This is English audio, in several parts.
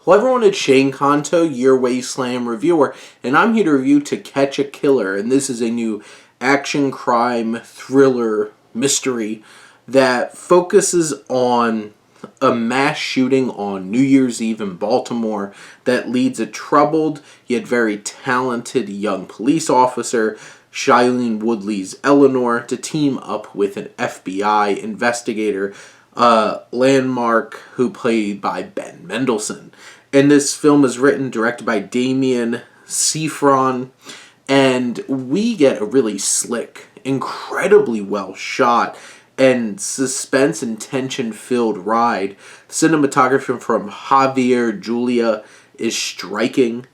Hello everyone, it's Shane Kanto, your Wasteland reviewer, and I'm here to review To Catch a Killer, and this is a new action, crime, thriller, mystery that focuses on a mass shooting on New Year's Eve in Baltimore that leads a troubled yet very talented young police officer, Shailene Woodley's Eleanor, to team up with an FBI investigator, Landmark, who played by Ben Mendelsohn. And this film is written, directed by Damien Sifron, and we get a really slick, incredibly well shot, and suspense and tension-filled ride. Cinematography from Javier Julia is striking.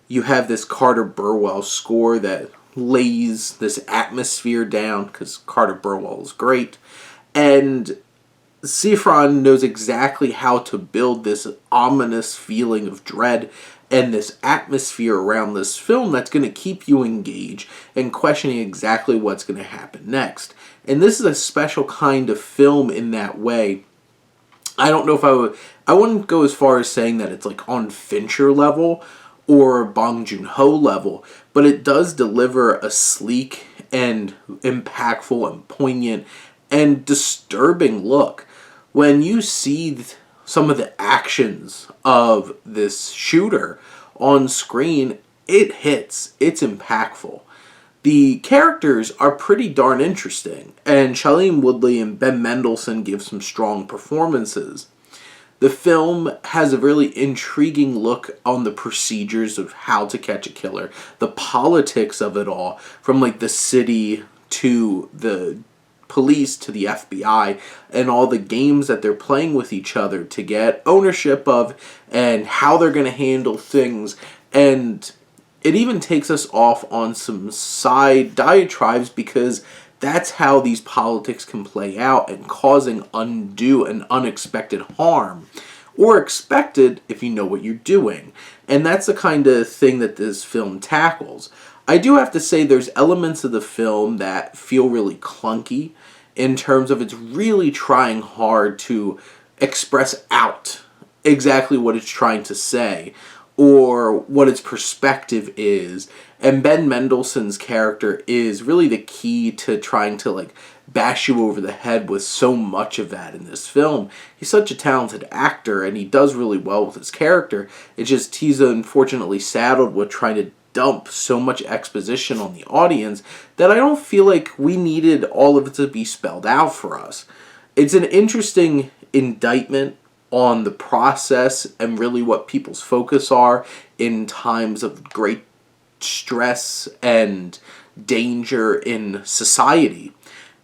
You have this Carter Burwell score that lays this atmosphere down, because Carter Burwell is great. And Sifron knows exactly how to build this ominous feeling of dread and this atmosphere around this film that's going to keep you engaged and questioning exactly what's going to happen next. And this is a special kind of film in that way. I don't know if I wouldn't go as far as saying that it's like on Fincher level or Bong Joon-ho level, but it does deliver a sleek and impactful and poignant and disturbing look. When you see some of the actions of this shooter on screen, it hits. It's impactful. The characters are pretty darn interesting, and Shailene Woodley and Ben Mendelsohn give some strong performances. The film has a really intriguing look on the procedures of how to catch a killer, the politics of it all, from like the city to the police to the FBI, and all the games that they're playing with each other to get ownership of, and how they're going to handle things. And it even takes us off on some side diatribes, because that's how these politics can play out and causing undue and unexpected harm, or expected if you know what you're doing. And that's the kind of thing that this film tackles. I do have to say there's elements of the film that feel really clunky in terms of it's really trying hard to express out exactly what it's trying to say or what its perspective is. And Ben Mendelsohn's character is really the key to trying to like bash you over the head with so much of that in this film. He's such a talented actor and he does really well with his character. It's just he's unfortunately saddled with trying to dump so much exposition on the audience that I don't feel like we needed all of it to be spelled out for us. It's an interesting indictment on the process and really what people's focus are in times of great stress and danger in society.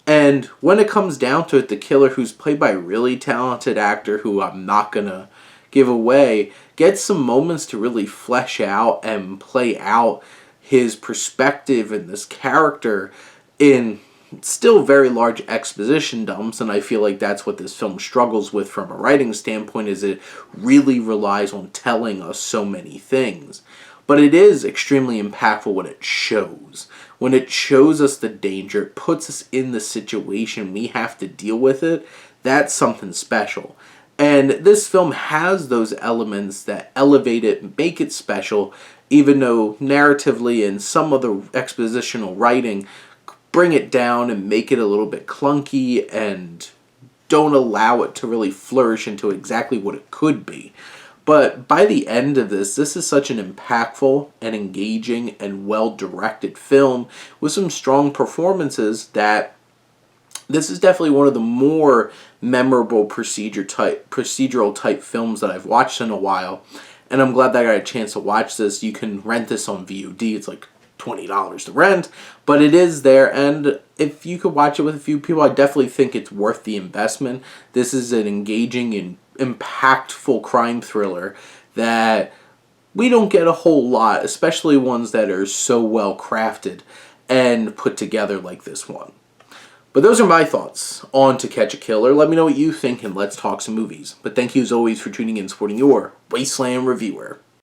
And when it comes down to it, the killer, who's played by a really talented actor who I'm not gonna give away, gets some moments to really flesh out and play out his perspective in this character in still very large exposition dumps. And I feel like that's what this film struggles with from a writing standpoint, is it really relies on telling us so many things. But it is extremely impactful when it shows. When it shows us the danger, it puts us in the situation, we have to deal with it. That's something special. And this film has those elements that elevate it and make it special, even though narratively and some of the expositional writing bring it down and make it a little bit clunky and don't allow it to really flourish into exactly what it could be. But by the end of this is such an impactful and engaging and well-directed film with some strong performances that this is definitely one of the more memorable procedural type films that I've watched in a while. And I'm glad that I got a chance to watch this. You can rent this on VOD. It's like $20 to rent, but it is there, and if you could watch it with a few people, I definitely think it's worth the investment. This is an engaging and impactful crime thriller that we don't get a whole lot, especially ones that are so well crafted and put together like this one. But those are my thoughts on To Catch a Killer. Let me know what you think, and let's talk some movies. But thank you as always for tuning in and supporting your Wasteland reviewer.